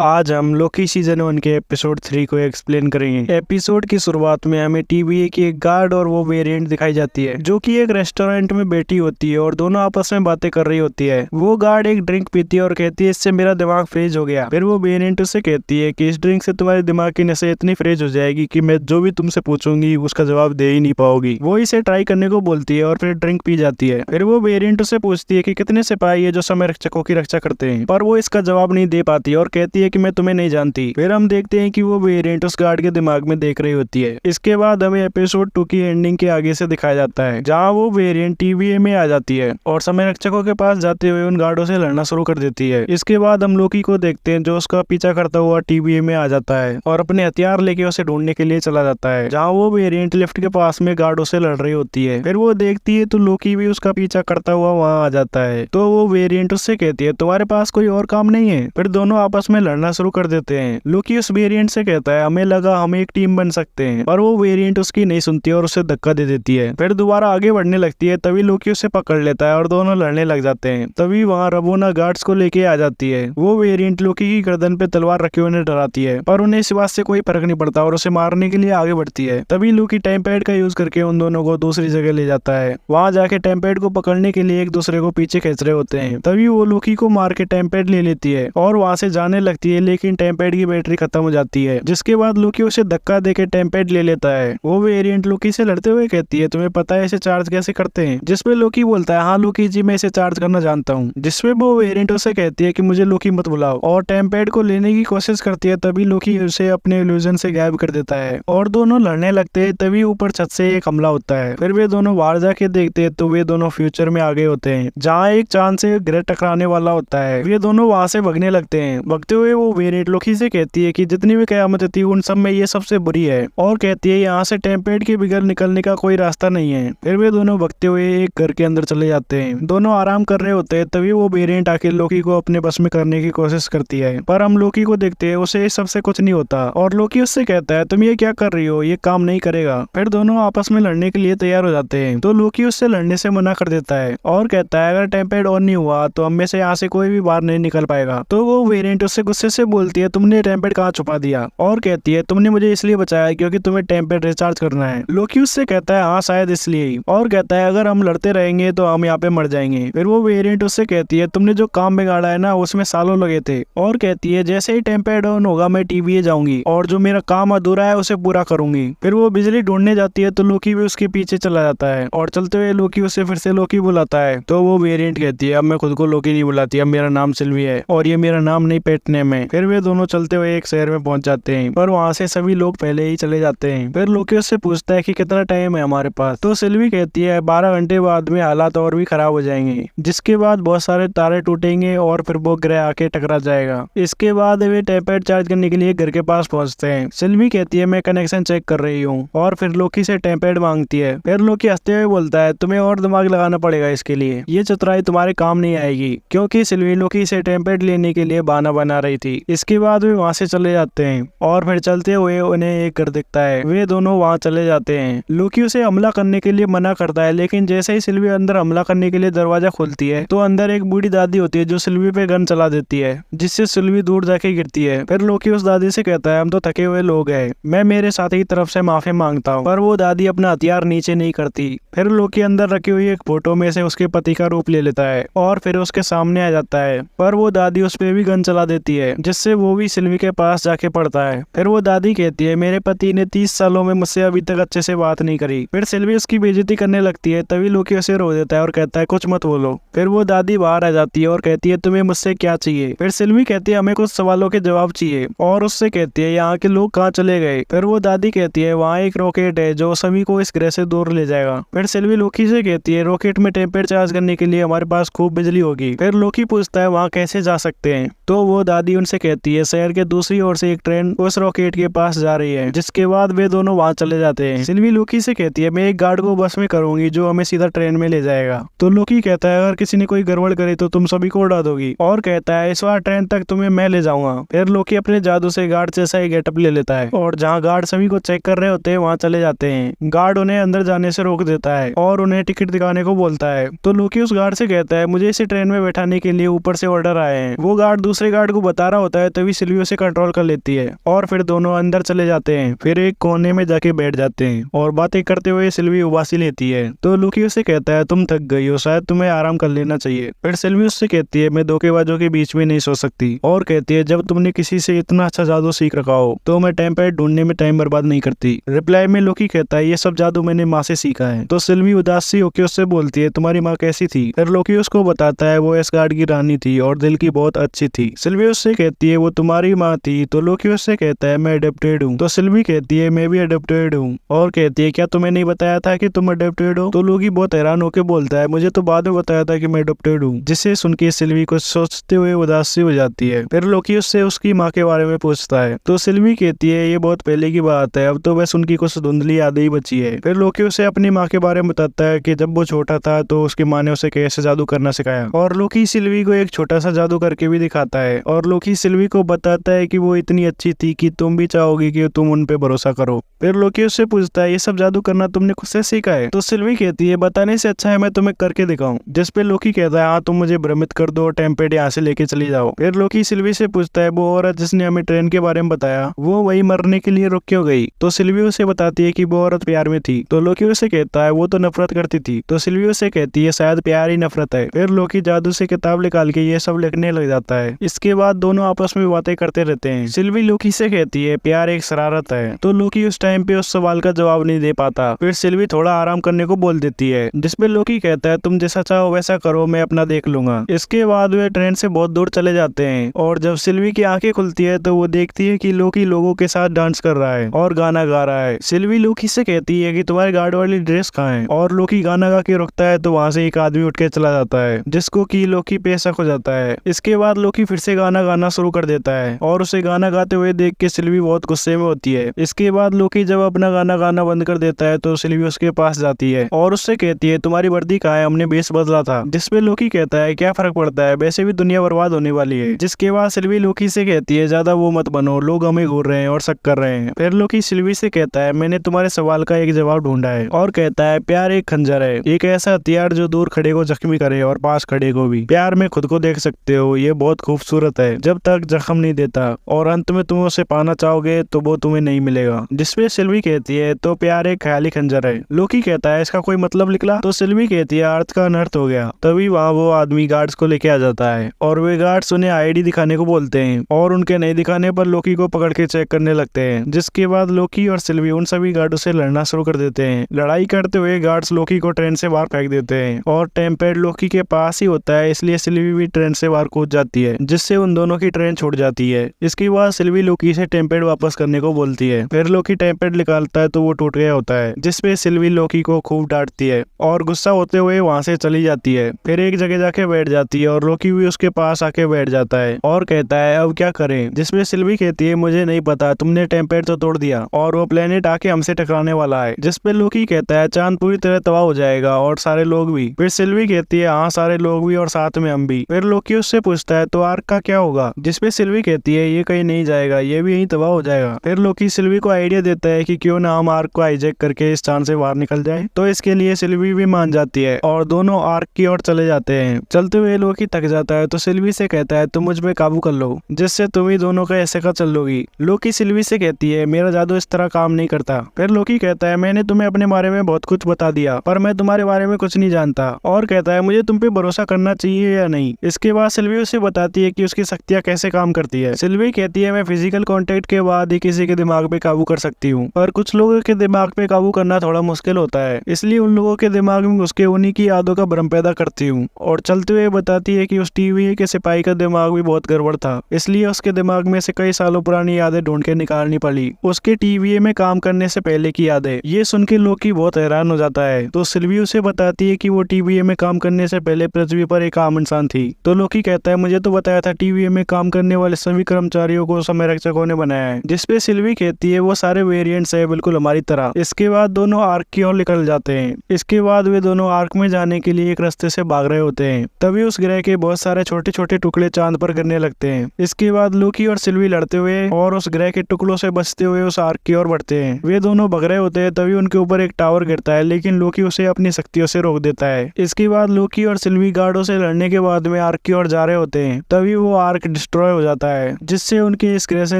आज हम Loki season 1 के एपिसोड 3 को एक्सप्लेन करेंगे। एपिसोड की शुरुआत में हमें टीवीए की एक गार्ड और वो वेरिएंट दिखाई जाती है जो कि एक रेस्टोरेंट में बैठी होती है और दोनों आपस में बातें कर रही होती है। वो गार्ड एक ड्रिंक पीती है और कहती है इससे मेरा दिमाग फ्रीज हो गया। फिर वो वेरिएंट उससे कहती है कि इस ड्रिंक से तुम्हारे दिमाग की नसें इतनी फ्रीज हो जाएगी कि मैं जो भी तुमसे पूछूंगी उसका जवाब दे ही नहीं पाओगी। वो इसे ट्राई करने को बोलती है और फिर ड्रिंक पी जाती है। फिर वो वेरिएंट उससे पूछती है कि कितने सिपाही है जो समय रक्षकों की रक्षा करते हैं, पर वो इसका जवाब नहीं दे पाती और कहती है कि मैं तुम्हें नहीं जानती। फिर हम देखते हैं कि वो वेरिएंट उस गार्ड के दिमाग में देख रही होती है। इसके बाद हमें एपिसोड 2 की एंडिंग के आगे से दिखाया जाता है जहाँ वो वेरिएंट टीवीए में आ जाती है और समय रक्षकों के पास जाते हुए उन गार्डों से लड़ना शुरू कर देती है। इसके बाद हम लोकी को देखते हैं जो उसका पीछा करता हुआ टीवीए में आ जाता है और अपने हथियार लेके उसे ढूंढने के लिए चला जाता है जहाँ वो वेरिएंट लिफ्ट के पास में गार्डों से लड़ रही होती है। फिर वो देखती है तो लोकी भी उसका पीछा करता हुआ वहाँ आ जाता है। तो वो वेरिएंट उससे कहती है तुम्हारे पास कोई और काम नहीं है। फिर दोनों आपस में लड़ना शुरू कर देते हैं। लोकी उस वेरिएंट से कहता है हमें लगा हम एक टीम बन सकते हैं, पर वो वेरिएंट उसकी नहीं सुनती और उसे धक्का दे देती है। फिर दोबारा आगे बढ़ने लगती है, तभी लोकी उसे पकड़ लेता है और दोनों लड़ने लग जाते हैं। तभी वहाँ रवोना गार्ड्स को लेके आ जाती है। वो वेरिएंट लोकी की गर्दन पे तलवार रखे उन्हें डराती है, पर उन्हें इस बात से कोई फर्क नहीं पड़ता और उसे मारने के लिए आगे बढ़ती है। तभी लोकी टाइम पैड का यूज करके उन दोनों को दूसरी जगह ले जाता है। वहाँ जाके टाइम पैड को पकड़ने के लिए एक दूसरे को पीछे खींच रहे होते हैं। तभी वो लोकी को मार के टाइम पैड ले लेती है और वहाँ से जाने लगती है, लेकिन टाइम पैड की बैटरी खत्म हो जाती है। जिसके बाद लोकी उसे धक्का देके टाइम पैड ले लेता है। वो वेरिएंट लोकी से लड़ते हुए कहती है तुम्हें पता है इसे चार्ज कैसे करते हैं? जिसपे लोकी बोलता है हाँ लोकी जी मैं इसे चार्ज करना जानता हूँ। जिसपे वो वेरिएंट उसे कहती है कि मुझे लोकी मत बुलाओ और टाइम पैड को लेने की कोशिश करती है। तभी लोकी उसे अपने इल्यूजन से गायब कर देता है और दोनों लड़ने लगते हैं। तभी ऊपर छत से एक हमला होता है। फिर वे दोनों बाहर जाके देखते हैं तो वे दोनों फ्यूचर में आ गए होते हैं जहाँ एक चांद से ग्रह टकराने वाला होता है। वे दोनों वहाँ से भागने लगते हैं। भागते हुए वो वेरिएंट लोकी से कहती है कि जितनी भी कयामत थी उन सब में ये सबसे बुरी है और कहती है यहाँ से टाइम पैड के बगैर निकलने का कोई रास्ता नहीं है। फिर वे दोनों भागते हुए एक घर के अंदर चले जाते हैं। दोनों आराम कर रहे होते हैं। तभी वो वेरिएंट आके लोकी को अपने बस में करने की कोशिश करती है, पर हम लोकी को देखते हैं उसे इस सबसे कुछ नहीं होता और लोकी उससे कहता है तुम ये क्या कर रही हो, ये काम नहीं करेगा। फिर दोनों आपस में लड़ने के लिए तैयार हो जाते हैं। तो लोकी उससे लड़ने से मना कर देता है और कहता है अगर टाइम पैड ऑन नहीं हुआ तो हम में से यहाँ से कोई भी बाहर नहीं निकल पाएगा। तो वो वेरिएंट उससे गुस्से से बोलती है तुमने टाइम पैड कहाँ छुपा दिया और कहती है तुमने मुझे इसलिए बचाया क्योंकि तुम्हें टाइम पैड रिचार्ज करना है। लोकी उससे कहता है हाँ शायद इसलिए ही और कहता है अगर हम लड़ते रहेंगे तो हम यहाँ पे मर जाएंगे। फिर वो वेरिएंट उससे कहती है तुमने जो काम बिगाड़ा है ना उसमें सालों लगे थे और कहती है जैसे ही टाइम पैड ऑन होगा मैं टीवीए जाऊंगी और जो मेरा काम अधूरा है उसे पूरा करूंगी। फिर वो बिजली ढूंढने जाती है तो लोकी भी उसके पीछे चला जाता है और चलते हुए लोकी उसे फिर से लोकी बुलाता है। तो वो वेरिएंट कहती है अब मैं खुद को लोकी नहीं बुलाती, अब मेरा नाम सिल्वी है और ये मेरा नाम नहीं पेट नेम है। फिर वे दोनों चलते हुए एक शहर में पहुंच जाते हैं, पर वहाँ से सभी लोग पहले ही चले जाते हैं। फिर लोकी उससे पूछता है कि कितना टाइम है हमारे पास। तो सिल्वी कहती है 12 घंटे बाद में हालात और भी खराब हो जाएंगे, जिसके बाद बहुत सारे तारे टूटेंगे और फिर वो ग्रह आके टकरा जाएगा। इसके बाद वे टाइम पैड चार्ज करने के लिए घर के पास पहुंचते हैं। सिल्वी कहती है मैं कनेक्शन चेक कर रही हूँ और फिर लोकी से टाइम पैड मांगती है। फिर लोकी हंसते हुए बोलता है तुम्हें और दिमाग लगाना पड़ेगा इसके लिए, ये चतुराई तुम्हारे काम नहीं आएगी, क्योंकि सिल्वी लोकी से टाइम पैड लेने के लिए बहाना बना रही थी। इसके बाद वे वहाँ से चले जाते हैं और फिर चलते हुए उन्हें एक घर दिखता है। वे दोनों वहाँ चले जाते हैं। लोकी उसे हमला करने के लिए मना करता है, लेकिन जैसे ही सिल्वी अंदर हमला करने के लिए दरवाजा खोलती है तो अंदर एक बूढ़ी दादी होती है जो सिल्वी पे गन चला देती है, जिससे सिल्वी दूर जाके गिरती है। फिर लोकी उस दादी से कहता है हम तो थके हुए लोग हैं, मैं मेरे साथी की तरफ से माफी मांगता हूँ, पर वो दादी अपना हथियार नीचे नहीं करती। फिर लोकी अंदर रखी हुई एक फोटो में से उसके पति का रूप ले लेता है और फिर उसके सामने आ जाता है, पर वो दादी उस पे भी गन चला देती है, जिससे वो भी सिल्वी के पास जाके पड़ता है। फिर वो दादी कहती है मेरे पति ने 30 सालों में मुझसे अभी तक अच्छे से बात नहीं करी। फिर सिल्वी उसकी बेइज्जती करने लगती है। तभी लोकी उसे रो देता है और कहता है कुछ मत बोलो। फिर वो दादी बाहर आ जाती है और कहती है तुम्हें मुझसे क्या चाहिए? फिर सिल्वी कहती है हमें कुछ सवालों के जवाब चाहिए और उससे कहती है यहाँ के लोग कहाँ चले गए? फिर वो दादी कहती है वहाँ एक रॉकेट है जो सभी को इस ग्रह से दूर ले जाएगा। फिर सिल्वी लोकी से कहती है रॉकेट में टाइम पैड चार्ज करने के लिए हमारे पास खूब बिजली होगी। फिर लोकी पूछता है वहाँ कैसे जा सकते हैं? तो वो दादी उनसे कहती है शहर के दूसरी ओर से एक ट्रेन उस रॉकेट के पास जा रही है। जिसके बाद वे दोनों वहाँ चले जाते हैं। सिल्वी लोकी से कहती है मैं एक गार्ड को बस में करूंगी जो हमें सीधा ट्रेन में ले जाएगा। तो लोकी कहता है अगर किसी ने कोई गड़बड़ करे तो तुम सभी को उड़ा दोगी और कहता है इस बार ट्रेन तक तुम्हें मैं ले जाऊंगा। फिर लोकी अपने जादू से गार्ड जैसा ही गेटअप ले लेता है और जहाँ गार्ड सभी को चेक कर रहे होते हैं वहाँ चले जाते हैं। गार्ड उन्हें अंदर जाने से रोक देता है और उन्हें टिकट दिखाने को बोलता है। तो लोकी उस गार्ड से कहता है मुझे इसी ट्रेन में बैठाने के लिए ऊपर से ऑर्डर आए हैं। वो गार्ड दूसरे गार्ड को बता रहा होता है तभी सिल्वी उसे कंट्रोल कर लेती है और फिर दोनों अंदर चले जाते हैं। फिर एक कोने में जाके बैठ जाते हैं और बातें करते हुए सिल्वी उबासी लेती है। तो लूकी उसे कहता है तुम थक गई हो, शायद तुम्हें आराम कर लेना चाहिए। फिर सिल्वी उससे कहती है मैं धोखेबाजों के बीच में नहीं सो सकती, और कहती है जब तुमने किसी से इतना अच्छा जादू सीख रखा हो तो मैं टेम्पलेट ढूंढने में टाइम बर्बाद नहीं करती। रिप्लाई में लूकी कहता है ये सब जादू मैंने माँ से सीखा है। तो सिल्वी उदास सी होकर उससे बोलती है तुम्हारी माँ कैसी थी? फिर लूकी उसको बताता है वो एसगार्ड की रानी थी और दिल की बहुत अच्छी थी। सिल्वी उससे कहती है वो तुम्हारी माँ थी। तो लूकी उससे कहता है मैं अडॉप्टेड हूँ। तो सिल्वी कहती है मैं भी अडॉप्टेड हूँ, और कहती है क्या तुम्हें नहीं बताया था कि तुम अडॉप्टेड हो? तो लूकी बहुत हैरान होकर बोलता है मुझे तो बाद में बताया था कि मैं अडॉप्टेड हूँ, जिसे सुन के सिल्वी को सोचते हुए उदास सी हो जाती है। फिर लूकी उससे उसकी माँ के बारे में पूछता है। तो सिल्वी कहती है ये बहुत पहले की बात है, अब तो बस उनकी कुछ धुंधली यादें ही बची है। फिर लूकी उसे अपनी माँ के बारे में बताता है कि जब वो छोटा था तो उसकी माँ ने उसे कैसे जादू करना सिखाया, और लूकी सिल्वी को एक छोटा सा जादू करके भी दिखाता है। और लूकी सिल्वी को बताता है कि वो इतनी अच्छी थी कि तुम भी चाहोगी कि तुम उन पे भरोसा करो। फिर लूकी उससे पूछता है ये सब जादू करना तुमने खुद से सीखा है? तो सिल्वी कहती है बताने से अच्छा है मैं तुम्हें करके दिखाऊं। जिस पे लूकी कहता है हाँ तुम मुझे भ्रमित कर दो, टेम्पेट यहाँ से लेके चली जाओ। फिर लूकी सिल्वी से पूछता है वो औरत जिसने हमें ट्रेन के बारे में बताया वो वही मरने के लिए रुक क्यों गई? तो सिल्वी उसे बताती है कि वो औरत प्यार में थी। तो लूकी उसे कहता है वो तो नफरत करती थी। तो सिल्वी उसे कहती है शायद प्यार ही नफरत है। फिर लूकी जादू से किताब निकाल के ये सब लिखने लग जाता है। इसके बाद दोनों आपस में बातें करते रहते हैं। सिल्वी लूकी से कहती है प्यार एक शरारत है। तो लूकी उस टाइम पे उस सवाल का जवाब नहीं दे पाता। फिर सिल्वी थोड़ा आराम करने को बोल देती है, जिसपे लूकी कहता है तुम जैसा चाहो वैसा करो, मैं अपना देख लूंगा। इसके बाद वे ट्रेन से बहुत दूर चले जाते हैं और जब सिल्वी की आंखें खुलती है तो वो देखती है कि लूकी लोगों के साथ डांस कर रहा है और गाना गा रहा है। सिल्वी लूकी से कहती है कि तुम्हारे गार्ड वाली ड्रेस कहाँ है, और लूकी गाना गा के रुकता है तो वहाँ से एक आदमी उठ के चला जाता है जिसको कि लूकी पे शक हो जाता है। इसके बाद लूकी फिर से गाना गाना शुरू कर देता है और उसे गाना गाते हुए देख के सिल्वी बहुत गुस्से में होती है। इसके बाद लूकी जब अपना गाना गाना बंद कर देता है तो सिल्वी उसके पास जाती है और उससे कहती है तुम्हारी वर्दी कहाँ है, हमने बेस बदला था। जिसपे लूकी कहता है क्या फर्क पड़ता है, वैसे भी दुनिया बर्बाद होने वाली है। जिसके बाद सिल्वी लूकी से कहती है ज्यादा वो मत बनो, लोग हमें घूर रहे हैं और शक कर रहे हैं। फिर लूकी सिल्वी से कहता है मैंने तुम्हारे सवाल का एक जवाब ढूंढा है, और कहता है प्यार एक खंजर है, एक ऐसा हथियार जो दूर खड़े को जख्मी करे और पास खड़े को भी। प्यार में खुद को देख सकते हो, ये बहुत खूबसूरत है जब तक जख्म नहीं देता, और अंत में तुम उसे पाना चाहोगे तो वो तुम्हें नहीं मिलेगा। जिसपे सिल्वी कहती है तो प्यार एक ख्याली खंजर है। लूकी कहता है इसका कोई मतलब निकला? तो सिल्वी कहती है अर्थ का अनर्थ हो गया। तभी वहाँ वो आदमी गार्ड्स को लेके आ जाता है और वे गार्ड्स उन्हें आईडी दिखाने को बोलते हैं, और उनके नहीं दिखाने पर लूकी को पकड़ के चेक करने लगते हैं। जिसके बाद लूकी और सिल्वी उन सभी गार्डों से लड़ना शुरू कर देते हैं। लड़ाई करते हुए गार्ड्स लूकी को ट्रेन से बाहर फेंक देते हैं, और टेम्पेट लूकी के पास ही होता है इसलिए सिल्वी भी ट्रेन से बाहर कूद जाती है, जिससे उन दोनों की ट्रेन छूट जाती है। इसके बाद सिल्वी लूकी से टेम्पेट वापस करने को बोलती है। फिर लूकी टेम्पेट निकालता है तो वो टूट गया होता है, जिसपे सिल्वी लूकी को खूब डांटती है और गुस्सा होते हुए वहाँ से चली जाती है। फिर एक जगह जाके बैठ जाती है और लूकी भी उसके पास आके बैठ जाता है और कहता है अब क्या करें? जिसमें सिल्वी कहती है मुझे नहीं पता, तुमने टेम्पेट तो तोड़ दिया और वो प्लेनेट आके हमसे टकराने वाला है। जिसपे लूकी कहता है चांद पूरी तरह तबाह हो जाएगा और सारे लोग भी। फिर सिल्वी कहती है हाँ सारे लोग भी और साथ में हम भी। फिर लूकी उससे पूछता है तो आर्क का क्या होगा? जिसपे सिल्वी कहती है ये कहीं नहीं जाएगा, ये भी यहीं तबाह हो जाएगा। फिर लूकी सिल्वी को आइडिया देता है कि क्यों ना हम आर्क को हाईजैक करके इस चांद से बाहर निकल जाए। तो इसके लिए सिल्वी भी मान जाती है और दोनों आर्क की ओर चले जाते हैं। चलते हुए लूकी थक जाता है तो सिल्वी से कहता है तुम मुझ पे काबू कर लो, जिससे तुम ही दोनों का ऐसे का चल लोगी। लूकी सिल्वी से कहती है मेरा जादू इस तरह काम नहीं करता। फिर लूकी कहता है मैंने तुम्हें अपने बारे में बहुत कुछ बता दिया, पर मैं तुम्हारे बारे में कुछ नहीं जानता, और कहता है मुझे तुम पे भरोसा करना चाहिए या नहीं। इसके बाद सिल्वी उसे बताती है कि उसकी शक्तियाँ कैसे काम करती है। सिल्वी कहती है मैं फिजिकल कांटेक्ट के बाद ही किसी के दिमाग पे काबू कर सकती हूँ, पर कुछ लोगों के दिमाग पे काबू करना थोड़ा मुश्किल होता है, इसलिए उन लोगों के दिमाग में घुस के उन्हीं की यादों का भ्रम पैदा करती हूँ। और चलते हुए बताती है कि उस टीवी के सिपाही का दिमाग भी बहुत गड़बड़ था, इसलिए उसके दिमाग में से कई सालों पुरानी यादें ढूंढ के निकालनी पड़ी, उसके टीवी में काम करने से पहले की यादें। ये सुन के लूकी बहुत हैरान हो जाता है। तो सिल्वी उसे बताती है कि वो टीवी में काम करने से पहले पृथ्वी पर एक आम इंसान थी। तो लूकी कहता है मुझे तो बताया था टीवी में काम करने वाले सभी कर्मचारियों को समय रक्षकों ने बनाया है। जिसपे सिल्वी कहती है वो सारे वेरिएंट्स है बिल्कुल हमारी तरह। इसके बाद दोनों आर्क की ओर निकल जाते हैं। इसके बाद वे दोनों आर्क में जाने के लिए एक रास्ते से भाग रहे होते हैं। तभी उस ग्रह के बहुत सारे छोटे छोटे टुकड़े चांद पर गिरने लगते हैं। इसके बाद लूकी और सिल्वी लड़ते हुए और उस ग्रह के टुकड़ों से बचते हुए उस आर्क की ओर बढ़ते हैं। वे दोनों भग रहे होते हैं तभी उनके ऊपर एक टावर गिरता है, लेकिन लूकी उसे अपनी शक्तियों से रोक देता है। इसके बाद लूकी और सिल्वी गार्डों से लड़ने के बाद में आर्क की ओर जा रहे होते हैं। तभी वो आर्क डिस्ट्रॉय हो जाता है, जिससे उनके इस ग्रह से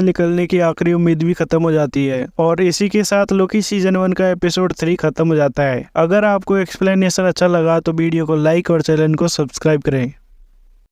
निकलने की आखिरी उम्मीद भी खत्म हो जाती है। और इसी के साथ लोकी सीजन 1 का एपिसोड 3 खत्म हो जाता है। अगर आपको एक्सप्लेनेशन अच्छा लगा तो वीडियो को लाइक और चैनल को सब्सक्राइब करें।